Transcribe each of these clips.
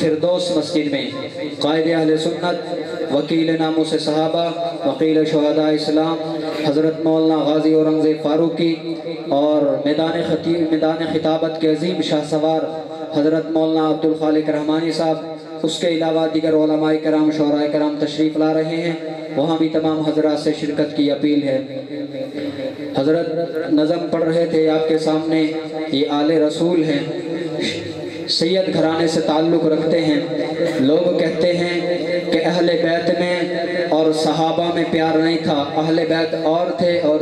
فردوس مسجد میں قائد اہل سنت، وکیل ناموس صحابہ، وکیل شہداء اسلام حضرت مولانا غازی اورنگزیب فاروقی اور میدان خطابت کے عظیم شاہ سوار حضرت مولانا عبدالخالق رحمانی صاحب، اس کے علاوہ دیگر علماء کرام، شعراء کرام تشریف لا رہے ہیں، وہاں بھی تمام حضرات سے شرکت کی اپیل ہے۔ حضرت نظم پڑھ رہے تھے آپ کے سامنے، یہ آل رسول ہیں، سید گھرانے سے تعلق رکھتے ہیں۔ لوگ کہتے ہیں کہ اہل بیت میں اور صحابہ میں پیار نہیں تھا، اہل بیت اور تھے اور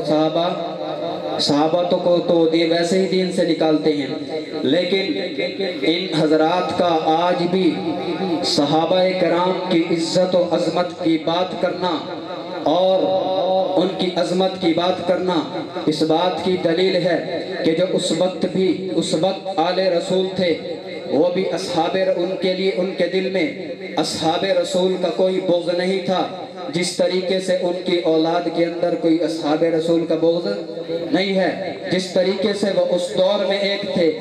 صحابہ کو تو ویسے ہی دین سے نکالتے ہیں، لیکن ان حضرات کا آج بھی صحابہ کرام کی عزت و عظمت کی بات کرنا اور ان کی عظمت کی بات کرنا اس بات کی دلیل ہے کہ جو اس وقت آل رسول تھے، وہ بھی ان کے لیے ان کے دل میں اصحاب رسول کا کوئی بغض نہیں تھا، جس طریقے سے ان کی اولاد کے اندر کوئی اصحاب رسول کا بغض نہیں ہے، جس طریقے سے وہ اس دور میں ایک تھے۔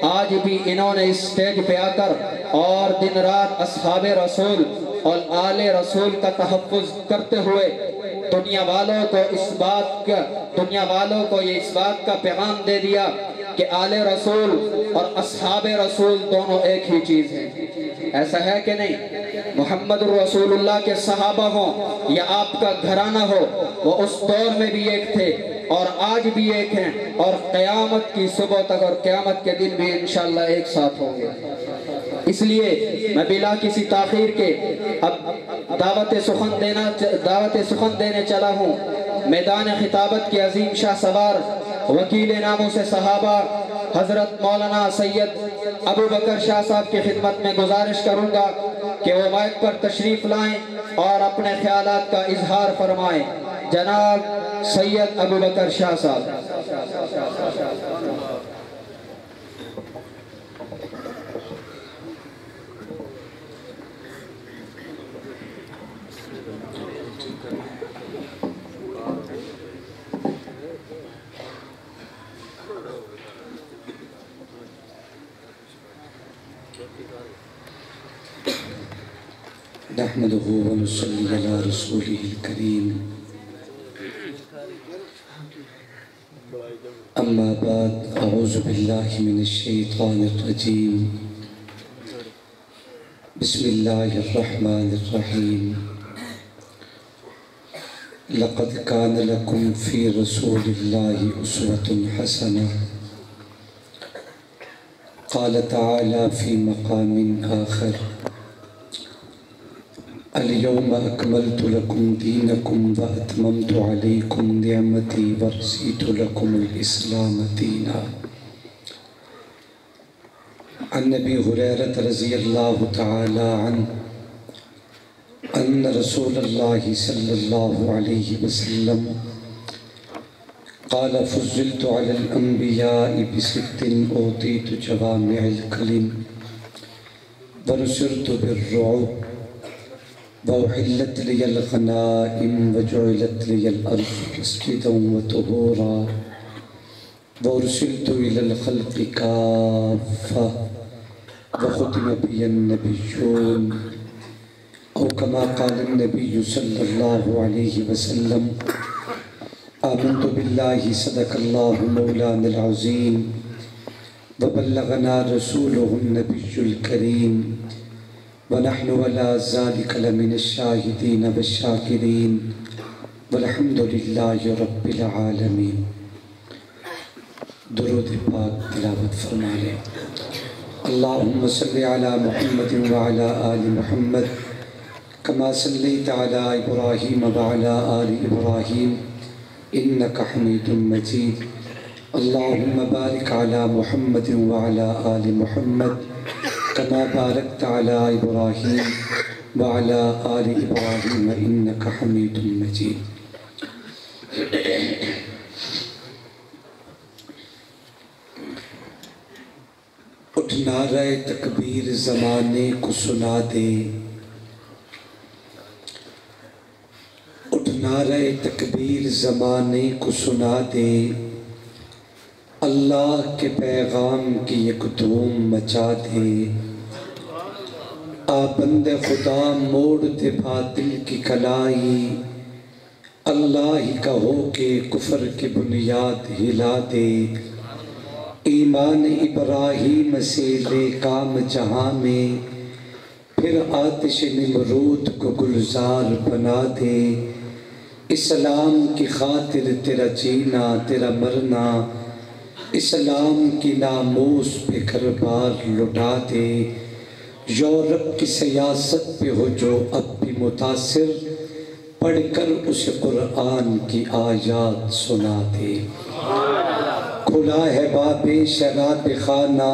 آج بھی انہوں نے اس سٹیج پہ آ کر اور دن رات اصحاب رسول اور آل رسول کا تحفظ کرتے ہوئے دنیا والوں کو یہ اس بات کا پیغام دے دیا کہ آل رسول اور اصحاب رسول دونوں ایک ہی چیز ہیں۔ ایسا ہے کہ نہیں؟ محمد رسول اللہ کے صحابہ ہوں یا آپ کا گھرانہ ہو، وہ اس دور میں بھی ایک تھے اور آج بھی ایک ہیں، اور قیامت کی صبح تک اور قیامت کے دن بھی انشاءاللہ ایک ساتھ ہوں گے۔ اس لیے میں بلا کسی تاخیر کے اب دعوت سخن دینے چلا ہوں۔ میدان خطابت کے عظیم شاہ سوار وکیل ناموس صحابہ حضرت مولانا سید ابو بکر شاہ صاحب کی خدمت میں گزارش کروں گا کہ وہ مائک پر تشریف لائیں اور اپنے خیالات کا اظہار فرمائیں۔ جناب سید ابو بکر شاہ صاحب۔ نحمده ونصلي على رسوله الكريم أما بعد أعوذ بالله من الشيطان الرجيم بسم الله الرحمن الرحيم لقد كان لكم في رسول الله أسوة حسنة قال تعالى في مقام آخر اليوم أكملت لكم دينكم وأتممت عليكم نعمتي ورضيت لكم الإسلام دينا۔ عن أبي هريرة رضي الله تعالى عنه أن رسول الله صلى الله عليه وسلم قال فضلت على الأنبياء بست أوتيت جوامع الكلم ونصرت بالرعب وأحلت لي الغنائم وجعلت لي الأرض مسجدا وطهورا وأرسلت إلى الخلق كافة وختم بي النبيون أو كما قال النبي صلى الله عليه وسلم آمنت بالله صدق الله مولانا العظيم وبلغنا رسوله النبي الكريم ونحن ولا ذلك لمن الشاهدين والشاكرين والحمد لله رب العالمين۔ درود پاک تلاوت فرما لیں۔ اللہم صلی علی محمد وعلی آل محمد کما صلیت علی ابراہیم وعلی آل ابراہیم انک حمید مجید۔ اللہم بارک علی محمد وعلی آل محمد كما باركت على إبراهيم وعلى آل إبراهيم إنك حميد مجيد۔ اٹھ نعرہ تکبیر زمانے کو سنا دے، اٹھ نعرہ تکبیر زمانے کو سنا دے، اللہ کے پیغام کی ایک دھوم مچا دے۔ آ بند خدا موڑ دے باطل کی کلائی، اللہ ہی کا ہو کے کفر کی بنیاد ہلا دے، ایمان ابراہیم سے لے کام جہاں میں، پھر آتش نمرود کو گلزار بنا دے، اسلام کی خاطر تیرا جینا تیرا مرنا، اسلام کی ناموس پہ گھر بار لٹا دے، یورپ کی سیاست پہ ہو جو اب بھی متاثر، پڑھ کر اسے قرآن کی آیات سنا دے، کھلا ہے باب شراب خانہ،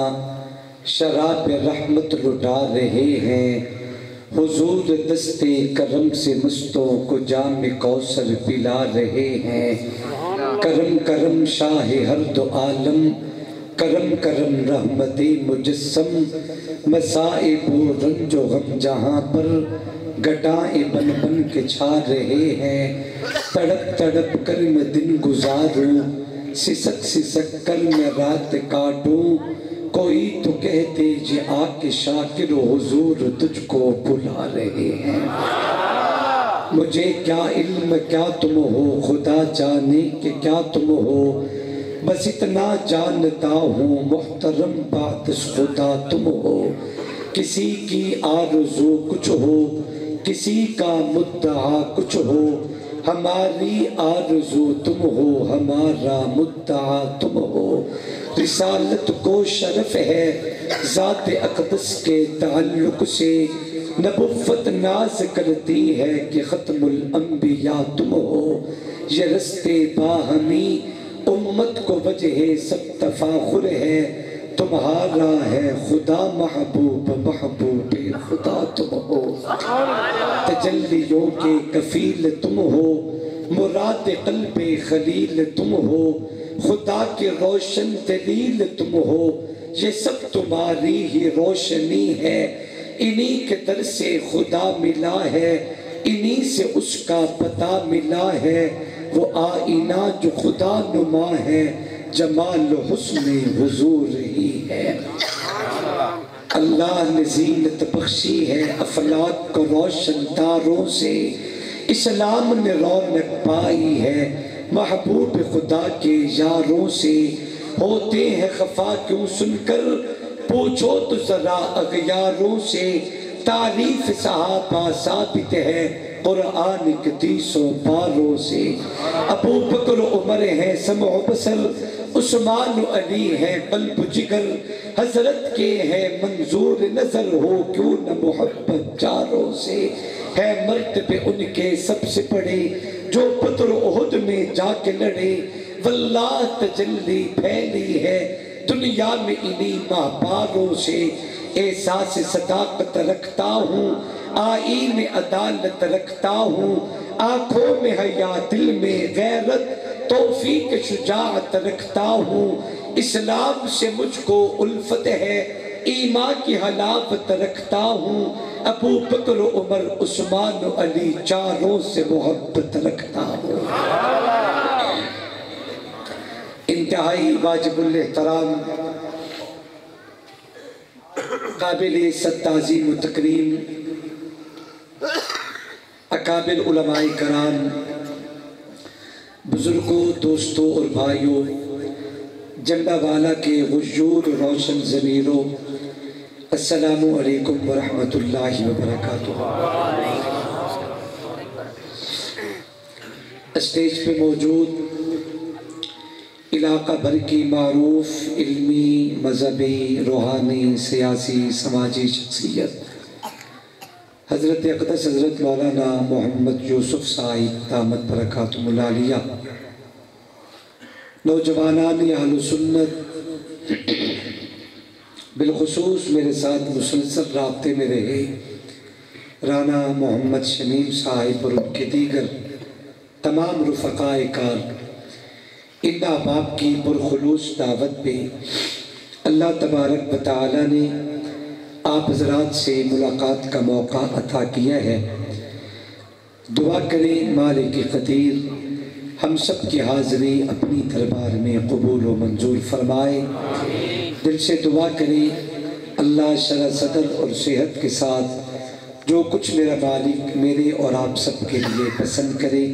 شراب رحمت لٹا رہے ہیں، حضور دست کرم سے مستوں کو جام کوثر پلا رہے ہیں، کرم کرم شاہ ہر دو عالم، کرم کرم رحمت مجسم، مصائب و رنج و غم جہاں پر گٹائیں بن بن کے چھا رہے ہیں، تڑپ تڑپ کر میں دن گزاروں، سسک سسک کر میں رات کاٹوں، کوئی تو کہتے جی آ کے شاکر حضور تجھ کو بلا رہے ہیں، مجھے کیا علم کیا تم ہو، خدا جانے کہ کیا تم ہو، بس اتنا جانتا ہوں محترم بات خدا تم ہو، کسی کی آرزو کچھ ہو، کسی کا مدعا کچھ ہو، ہماری آرزو تم ہو، ہمارا مدعا تم ہو، رسالت کو شرف ہے ذات اقدس کے تعلق سے، نبوت ناز کرتی ہے کہ ختم الانبیاء تم ہو، یہ رستے باہمی امت کو وجہ سب تفاخر ہے، تمہارا ہے خدا محبوب محبوب خدا تم ہو، تجلیوں کے کفیل تم ہو، مراد قلب خلیل تم ہو، خدا کی روشن دلیل تم ہو، یہ سب تمہاری ہی روشنی ہے، انہی کے در سے خدا ملا ہے، انہی سے اس کا پتہ ملا ہے، وہ آئینہ جو خدا نما ہے، جمال و حسن حضور ہی ہے، اللہ نے زینت بخشی ہے افلاک کو روشن تاروں سے، اسلام نے رونق پائی ہے محبوب خدا کے یاروں سے، ہوتے ہیں خفا کیوں سن کر پوچھو تو ذرا اغیاروں سے، تعریف صحابہ ثابت ہے قرآن کے 300 پاروں سے، ابو بکر عمر ہے سمع و بصر، عثمان و علی ہے قلب جگر، حضرت کے ہے منظور نظر، ہو کیوں نہ محبت چاروں سے، ہے مرتبے ان کے سب سے بڑے جو بدر احد میں جا کے لڑے، واللہ تجلی پھیلی ہے دنیا میں انہی ماہپاروں سے، احساس صداقت رکھتا ہوں، آئین عدالت رکھتا ہوں، آنکھوں میں حیا دل میں غیرت، توفیق شجاعت رکھتا ہوں، اسلام سے مجھ کو الفت ہے، ایمان کی حلاوت رکھتا ہوں، ابو بکر عمر عثمان و علی چاروں سے محبت رکھتا ہوں، انتہائی واجب الاحترام قابل تعظیم و تکریم اکابر علماء کرام، بزرگوں دوستوں اور بھائیوں، جنڈا والا کے غیور روشن ضمیروں، السلام علیکم ورحمۃ اللہ وبرکاتہ۔ اسٹیج پہ موجود علاقہ بھر کی معروف علمی مذہبی روحانی سیاسی سماجی شخصیت حضرت اقدس حضرت مولانا محمد یوسف صاحب دامت برکاتہم العالیہ، نوجوانان اہل سنت، بالخصوص میرے ساتھ مسلسل رابطے میں رہے رانا محمد شمیم صاحب اور ان کے دیگر تمام رفقاء کار، ان احباب کی پرخلوص دعوت پہ اللہ تبارک و تعالی نے آپ حضرات سے ملاقات کا موقع عطا کیا ہے۔ دعا کریں مالک قدیر ہم سب کی حاضری اپنی دربار میں قبول و منظور فرمائے، دل سے دعا کریں اللہ شرح صدر اور صحت کے ساتھ جو کچھ میرا مالک میرے اور آپ سب کے لیے پسند کرے،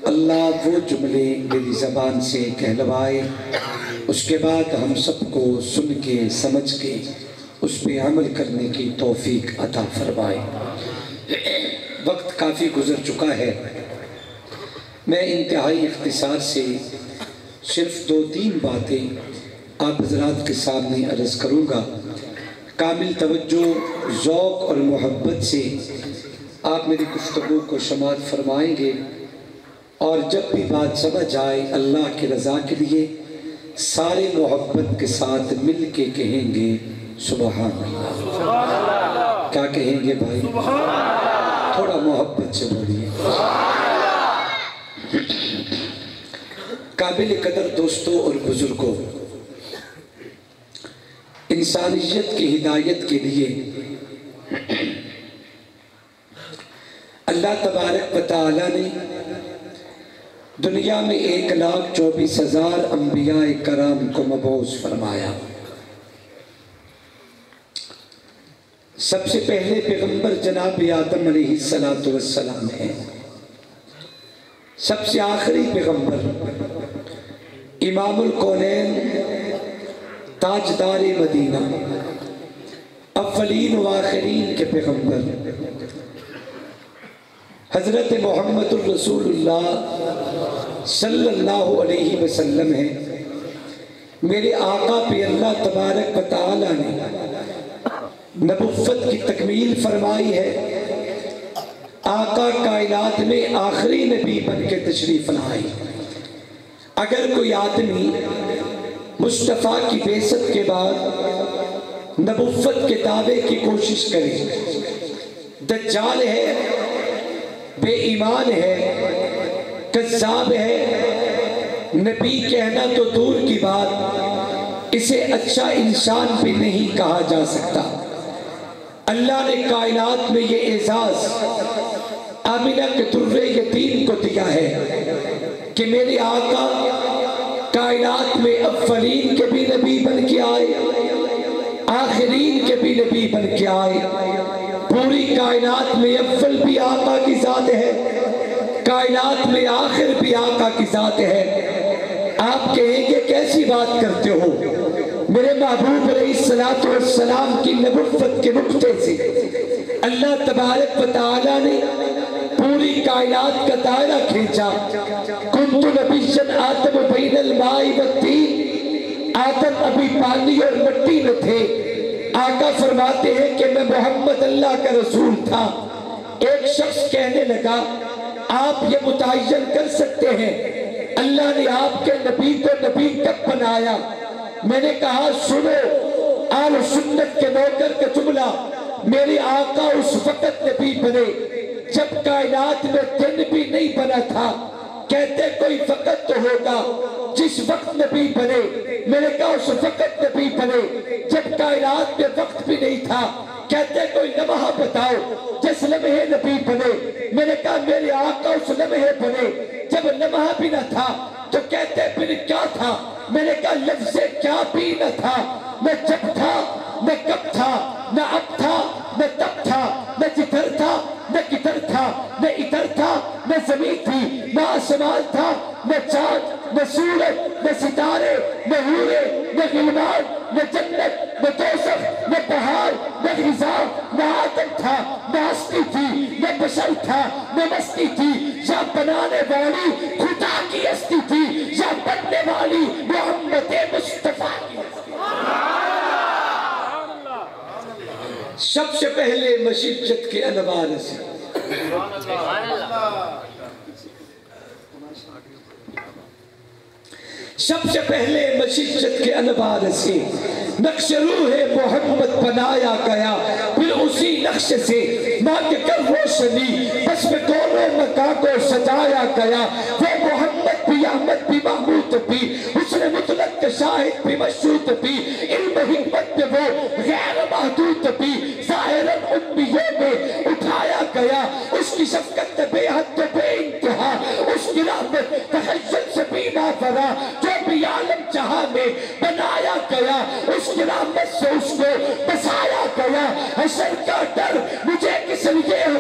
اللہ وہ جملے میری زبان سے کہلوائے، اس کے بعد ہم سب کو سن کے سمجھ کے اس پہ عمل کرنے کی توفیق عطا فرمائے۔ وقت کافی گزر چکا ہے، میں انتہائی اختصار سے صرف 2-3 باتیں آپ حضرات کے سامنے عرض کروں گا۔ کامل توجہ، ذوق اور محبت سے آپ میری گفتگو کو سماعت فرمائیں گے، اور جب بھی بات سمجھ آئے اللہ کی رضا کے لیے سارے محبت کے ساتھ مل کے کہیں گے سبحان اللہ۔ کیا کہیں گے بھائی؟ تھوڑا محبت سے بولیے۔ قابل قدر دوستوں اور بزرگوں، انسانیت کی ہدایت کے لیے اللہ تبارک و تعالی نے دنیا میں 1,24,000 انبیاء کرام کو مبعوث فرمایا۔ سب سے پہلے پیغمبر جناب آدم علیہ السلام ہیں، سب سے آخری پیغمبر امام الکونین، تاجدار مدینہ، اولین و آخرین کے پیغمبر حضرت محمد الرسول اللہ صلی اللہ علیہ وسلم ہیں۔ میرے آقا پہ اللہ تبارک و تعالی نے نبوت کی تکمیل فرمائی ہے۔ آقا کائنات میں آخری نبی بن کے تشریف لائے۔ اگر کوئی آدمی مصطفیٰ کی بعثت کے بعد نبوت کے دعوے کی کوشش کرے، دجال ہے، بے ایمان ہے، کذاب ہے، نبی کہنا تو دور کی بات، اسے اچھا انسان بھی نہیں کہا جا سکتا۔ اللہ نے کائنات میں یہ اعزاز آمنہ کے در یتیم کو دیا ہے کہ میرے آقا کائنات میں اولین کے بھی نبی بن کے آئے، آخرین کے بھی نبی بن کے آئے۔ پوری کائنات میں اول بھی آقا کی ذات ہے، کائنات میں آخر بھی آقا کی ذات ہے۔ آپ کہیں گے کیسی بات کرتے ہو؟ میرے محبوب علیہ السلام کی نبوت کے نقطے سے اللہ تبارک و تعالی نے پوری کائنات کا دائرہ کھینچا۔ کنت نبیًا آدم بین الماء والطین، آدم ابھی پانی اور مٹی میں تھے۔ آقا فرماتے ہیں کہ میں محمد اللہ کا رسول تھا۔ ایک شخص کہنے لگا آپ یہ متعین کر سکتے ہیں اللہ نے آپ کے نبی کو نبی کب بنایا؟ میں نے کہا سنو آل سنت کے نوکر کا جملہ، میرے آقا اس وقت نبی بنے جب کائنات میں دن بھی نہیں بنا تھا۔ کہتے کوئی وقت تو ہوگا جس وقت نبی بنے، میں نے کہا اس وقت نبی بنے جب کائنات میں وقت بھی نہیں تھا۔ کہتے کوئی لمحہ بتاؤ جس لمحے نبی بنے، میں نے کہا میرے آقا اس لمحے بنے جب لمحہ بھی نہ تھا۔ تو کہتے پھر کیا تھا؟ میں نے کہا لفظ کیا بھی نہ تھا، نہ جب تھا، نہ کب تھا، نہ اب تھا، نہ تب تھا، نہ جدھر تھا، نہ کدھر تھا، نہ ادھر تھا، نہ زمین تھی، نہ آسمان تھا، نہ چاند، نہ سورج، نہ ستارے، نہ حورے، نہ غلمان، نہ جنت، نہ دوزخ، نہ پہاڑ، نہ غذا، نہ آدم تھا، نہ ہستی تھی، نہ بشر تھا، نہ مستی تھی، یا بنانے والی خدا کی ہستی تھی، یا بننے والی محمد مصطفیٰ کی ہستی۔ سب سے پہلے مشیت کے انوار سے سب سے پہلے مشیت کے انوار سے نقش روح محمد بنایا گیا، پھر اسی نقش سے مانگ کر روشنی بس میں دونوں مکان کو سجایا گیا۔ وہ محمد بھی احمد بھی محمود بھی، حسن مطلق کے شاہد بھی مشہود بھی، علم حکمت میں وہ غیر محدود بھی، ظاہراً امیوں میں اٹھایا گیا۔ اس کی شفقت بے حد بے انتہا، اس کی رحمت تخیل سے بھی ماورا، جو بھی عالم جہاں میں بنایا گیا، اس کی رحمت سے اس کو بسایا گیا۔ حشر کا ڈر مجھے کس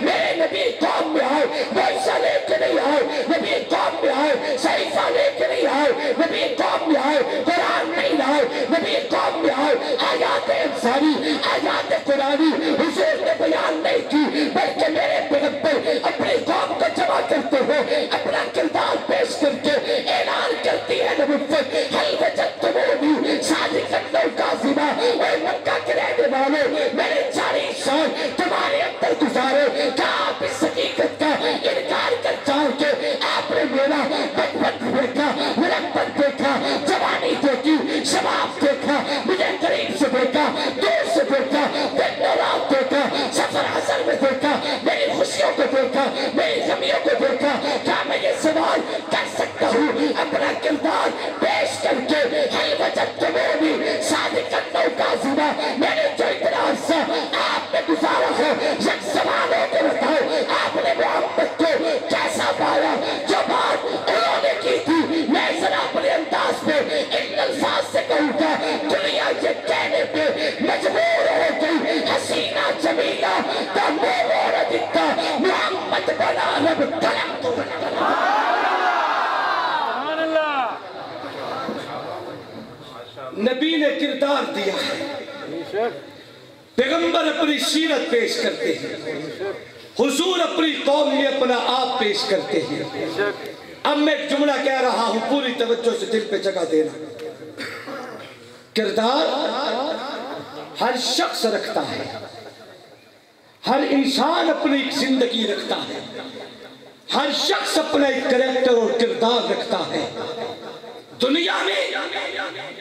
میرے نبی قوم میں آئے, موسیٰ لے کے نہیں آئے, نبی قوم میں آئے, صحیفہ لے کے نہیں آئے, نبی قوم میں آئے, قرآن نہیں لائے, نبی قوم میں آئے, آیات انسانی, آیات قرآنی حضور نے بیان نہیں کی, بلکہ میرے پیغمبر اپنی قوم کو جمع کرتے ہوئے اپنا کردار پیش کر کے اعلان کرتی ہے نبوت. حل وجدتمونی صادقا او کاذبا, اے مکہ کے رہنے والوں میں نے 40 سال تمہارے اندر گزارے, کیا آپ اس حقیقت کا انکار کر جاؤ کہ آپ نے میرا بچپن دیکھا, لڑکپن دیکھا, جوانی دیکھی, شباب دیکھا, مجھے قریب سے دیکھا, دور سے دیکھا, دن و رات دیکھا, سفر حضر میں دیکھا, میری خوشیوں کو دیکھا, میری غمیوں کو دیکھا. کیا میں یہ سوال کر سکتا ہوں اپنا کردار پیش کر کے حل وجدتمونی صادقا او کاذبا, میں نے جو اتنا عرصہ آپ نے گزارا ہے یک سوال ہو کے بتاؤ آپ نے محمد کو کیسا پایا. جو بات انہوں نے کی تھی میں ذرا اپنے انداز میں ان الفاظ سے کہوں گا, دنیا یہ کہنے پہ مجبور ہو گئی حسینہ جمیلہ تمام اور دکھتا محمد بنا رب کلم تو بنا. نبی نے کردار دیا ہے, پیغمبر اپنی سیرت پیش کرتے ہیں, حضور اپنی قوم میں اپنا آپ پیش کرتے ہیں. اب میں ایک جملہ کہہ رہا ہوں, پوری توجہ سے دل پہ جگہ دینا. کردار ہر شخص رکھتا ہے, ہر انسان اپنی ایک زندگی رکھتا ہے, ہر شخص اپنا ایک کریکٹر اور کردار رکھتا ہے. دنیا میں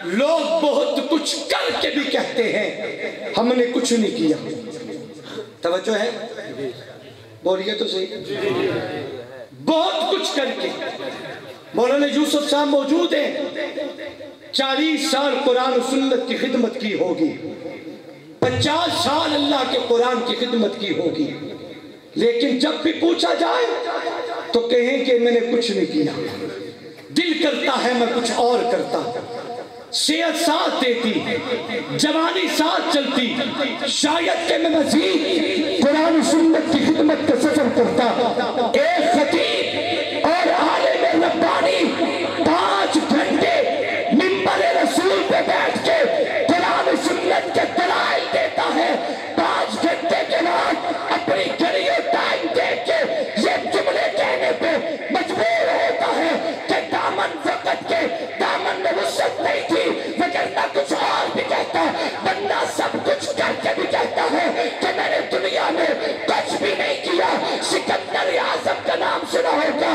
لوگ بہت کچھ کر کے بھی کہتے ہیں ہم نے کچھ نہیں کیا. توجہ ہے, بولیے تو صحیح. بہت کچھ کر کے, مولانا یوسف صاحب موجود ہیں, 40 سال قرآن و سنت کی خدمت کی ہوگی, 50 سال اللہ کے قرآن کی خدمت کی ہوگی, لیکن جب بھی پوچھا جائے تو کہیں کہ میں نے کچھ نہیں کیا. دل کرتا ہے میں کچھ اور کرتا, صحت ساتھ دیتی, جوانی ساتھ چلتی, شاید کہ میں مزید قرآن و سنت کی خدمت کا سفر کرتا. ایک خطیب اور عالم ربانی 5 گھنٹے منبر رسول پہ بیٹھ کے قرآن و سنت کے دلائل دیتا ہے, 5 گھنٹے کے بعد اپنی گھڑی اور ٹائم دیکھ کے یہ جملے کہنے پہ مجبور ہوتا ہے کہ دامن فقط کے دامن میں وسعت نہیں تھی, وگرنہ کچھ اور بھی کہتا. بندہ سب کچھ کر کے بھی کہتا ہے کہ میں نے دنیا میں کچھ بھی نہیں کیا. سکندر اعظم کا نام سنا ہوگا,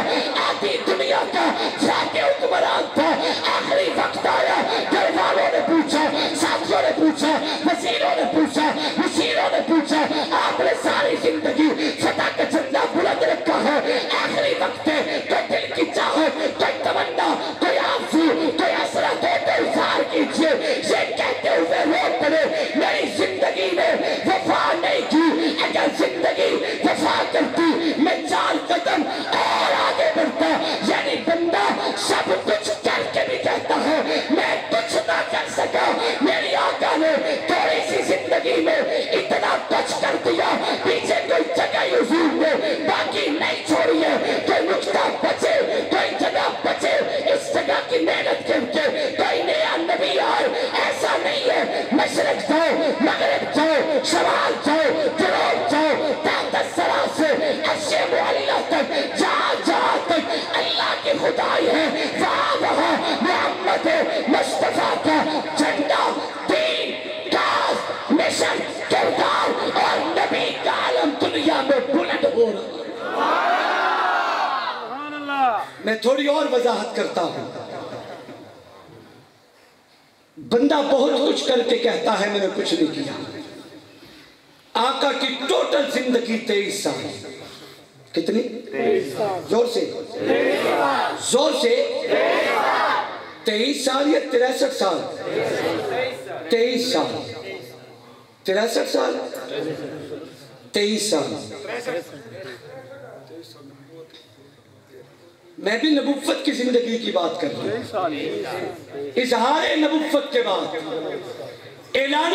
آدھی دنیا کا فاتح حکمران تھا. آخری وقت آیا, گھر والوں نے پوچھا, ساتھیوں نے پوچھا, وزیروں نے پوچھا, وزیروں نے پوچھا, آپ نے ساری زندگی فتح کا جھنڈا بلند رکھا ہے, آخری وقت ہے, کوئی دل کی چاہت, کوئی تمنا, کوئی آرزو, کوئی حسرت ہو تو اظہار کیجئے. یہ کہتے ہوئے رو پڑے میری زندگی نے وفا نہیں کی, اگر زندگی وفا کرتی میں 4 قدم اور آگے بڑھتا. یعنی بندہ سب کچھ کر کے بھی کہتا ہے میں کچھ نہ کر سکا. میری آقا نے تھوڑی سی زندگی میں اتنا کچھ کر دیا, پیچھے کوئی جگہ حضور نے باقی نہیں چھوڑی ہے. کوئی نقطہ بچے, کوئی جگہ بچے, اس جگہ کی محنت کر کے کوئی نیا نبی آئے ایسا نہیں ہے. مشرق جاؤ, مغرب جاؤ, شمال جاؤ, جنوب جاؤ, تحت الثری سے عرش معلیٰ تک, جہاں جہاں تک اللہ کی خدائی ہے وہاں وہاں محمد مصطفیٰ کا جھنڈا, دین, کاز, مشن, کردار اور نبی کا عالم دنیا میں بلند ہو رہا. میں تھوڑی اور وضاحت کرتا ہوں. بندہ بہت کچھ کر کے کہتا ہے میں نے کچھ نہیں کیا. آقا کی ٹوٹل زندگی 23 سال. کتنی؟ 23 سال. زور سے, زور سے, 23 سال یا 63 سال؟ 23 سال. 63 سال, 23 سال. میں بھی نبوت کی زندگی کی بات کر رہا ہوں. اظہار نبوت کے بعد, اعلان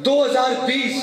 2020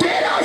13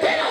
13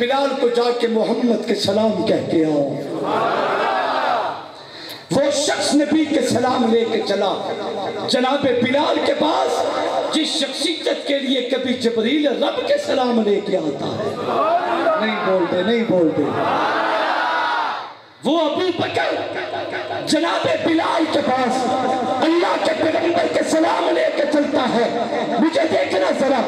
بلال کو جا کے محمد کے سلام کہہ کے آؤ۔ وہ شخص نبی کے سلام لے کے چلا جناب بلال کے پاس، جس شخصیت کے لیے کبھی جبریل رب کے سلام لے کے آتا ہے۔ نہیں بولتے، نہیں بولتے۔ وہ ابو بکر جناب بلال کے پاس اللہ کے پیغمبر کے سلام لے کے چلتا ہے۔ مجھے دیکھنا ذرا،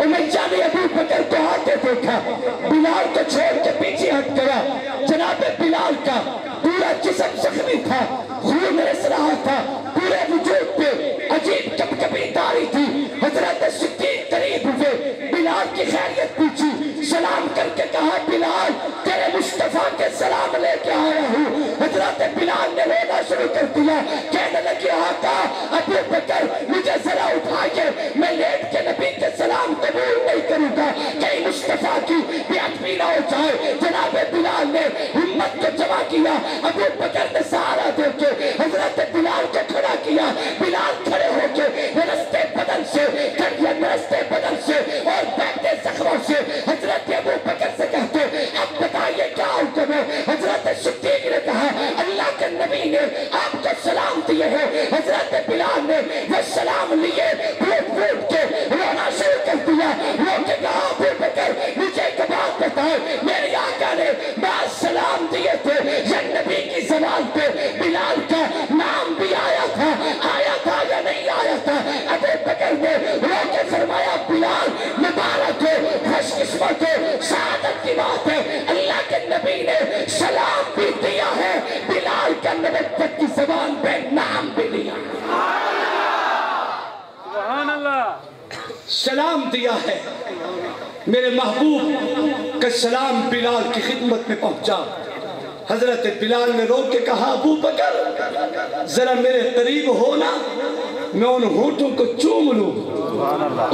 امیہ نے ابو بکر کو آتے دیکھا، بلال کو چھوڑ کے پیچھے ہٹ گیا۔ جناب بلال کا پورا جسم زخمی تھا، خون رس رہا تھا، پورے وجود پہ عجیب کپکپی داری تھی۔ حضرت صدیق قریب ہوئے، بلال کی خیریت پوچھی، سلام کر کے کہا بلال تیرے مصطفیٰ کے سلام لے کے آیا ہوں۔ حضرت بلال نے رونا شروع کر دیا، کہنے لگے آقا ابو بکر مجھے ذرا اٹھائیے، میں لیٹ کے نبی کے سلام قبول نہیں کروں گا، کہیں مصطفیٰ کی بےادبی نہ ہو جائے۔ جناب بلال نے ہمت کو جمع کیا، ابو بکر نے سہارا دے کے حضرت بلال کو کھڑا کیا۔ بلال کھڑے ہو کے رستے بدن سے رستے بدن سے اور بیٹھتے زخموں سے حضرت ابو بکر سے کہتے اب بتائیے کیا حکم ہے؟ حضرت صدیق نے کہا اللہ کے نبی نے آپ کو سلام دیے ہیں۔ حضرت بلال نے وہ سلام لیے، پھوٹ پھوٹ کے رونا شروع کر دیا، رو کے کہا ابو بکر مجھے ایک بات بتائے، میرے آقا نے بعض سلام دیے تھے، یا نبی کی زبان پہ بلال کا نام بھی آیا تھا یا نہیں آیا تھا؟ ابو بکر نے رو کے فرمایا بلال مبارک ہو، خوش قسمت ہو، سعادت کی بات ہے، اللہ کے نبی نے سلام بھی دیا ہے، بلال کا نبوت کی زبان پہ نام بھی لیا۔ سبحان اللہ، سلام دیا ہے، میرے محبوب کا سلام بلال کی خدمت میں پہنچا۔ حضرت بلال نے رو کے کہا ابو بکر ذرا میرے قریب ہونا، میں ان ہونٹوں کو چوم لوں،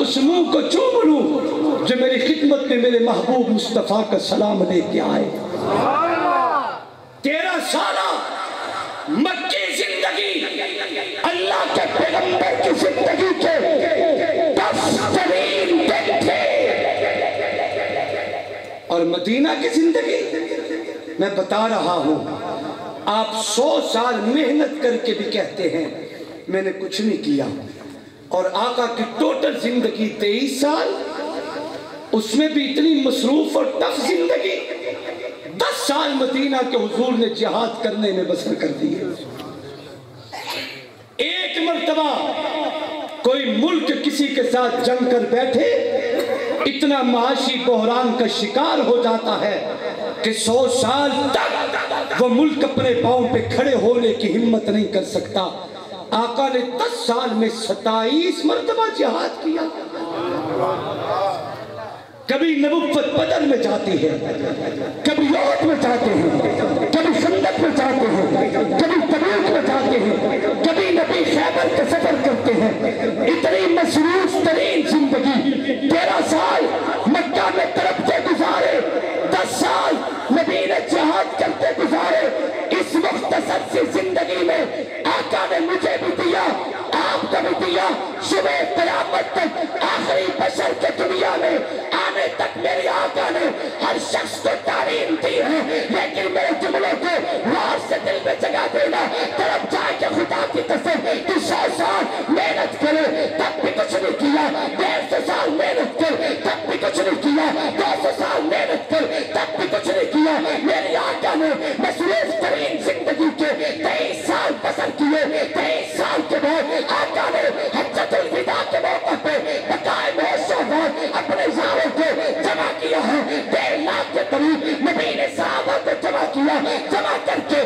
اس منہ کو چوم لوں جو میری خدمت میں میرے محبوب مصطفیٰ کا سلام لے کے آئے۔ 13 سالہ مکی زندگی اللہ کے پیغمبر کی زندگی کے 10 ترین دن تھے، اور مدینہ کی زندگی میں بتا رہا ہوں، آپ 100 سال محنت کر کے بھی کہتے ہیں میں نے کچھ نہیں کیا، اور آقا کی ٹوٹل زندگی 23 سال، اس میں بھی اتنی مصروف اور ٹف زندگی، 10 سال مدینہ کے حضور نے جہاد کرنے میں بسر کر دیے۔ ایک مرتبہ کوئی ملک کسی کے ساتھ جنگ کر بیٹھے، اتنا معاشی بحران کا شکار ہو جاتا ہے کہ 100 سال تک وہ ملک اپنے پاؤں پہ کھڑے ہونے کی ہمت نہیں کر سکتا۔ آقا نے 10 سال میں 27 مرتبہ جہاد کیا۔ کبھی نبوت بدر میں جاتی ہے، کبھی یوت میں جاتے ہیں، کبھی خندق میں جاتے ہیں، کبھی تبوک میں جاتے ہیں، کبھی نبی خیبر کا سفر کرتے ہیں۔ اتنی مصروف ترین زندگی 13 سال مکہ میں تڑپتے گزارے، 10 سال نبی نے جہاد کرتے گزارے۔ اس مختصر سی زندگی میں آقا نے مجھے بھی دیا، آپ کو بھی دیا، صبح قیامت تک آخری بشر کے دنیا میں آنے تک میرے آقا نے ہر شخص کو تعلیم دی ہے، لیکن میرے جملوں کو غور سے دل میں جگہ دینا، طرف جا کے خدا کی قسم کہ 100 سال محنت کرے تب بھی کچھ نہیں کیا، 150 سال محنت کر تب بھی کچھ نہیں کیا، 200 سال محنت کر تب بھی کچھ نہیں کیا۔ میرے آقا نے مصروف ترین زندگی کے 23 سال بسر کیے۔ 23 سال کے بعد آقا نے حجۃ الوداع کے موقع پہ بقائے موشہوار اپنے یاروں کو جمع کیا ہے، 1.5 لاکھ کے قریب نبی نے صحابہ کو جمع کیا، جمع کر کے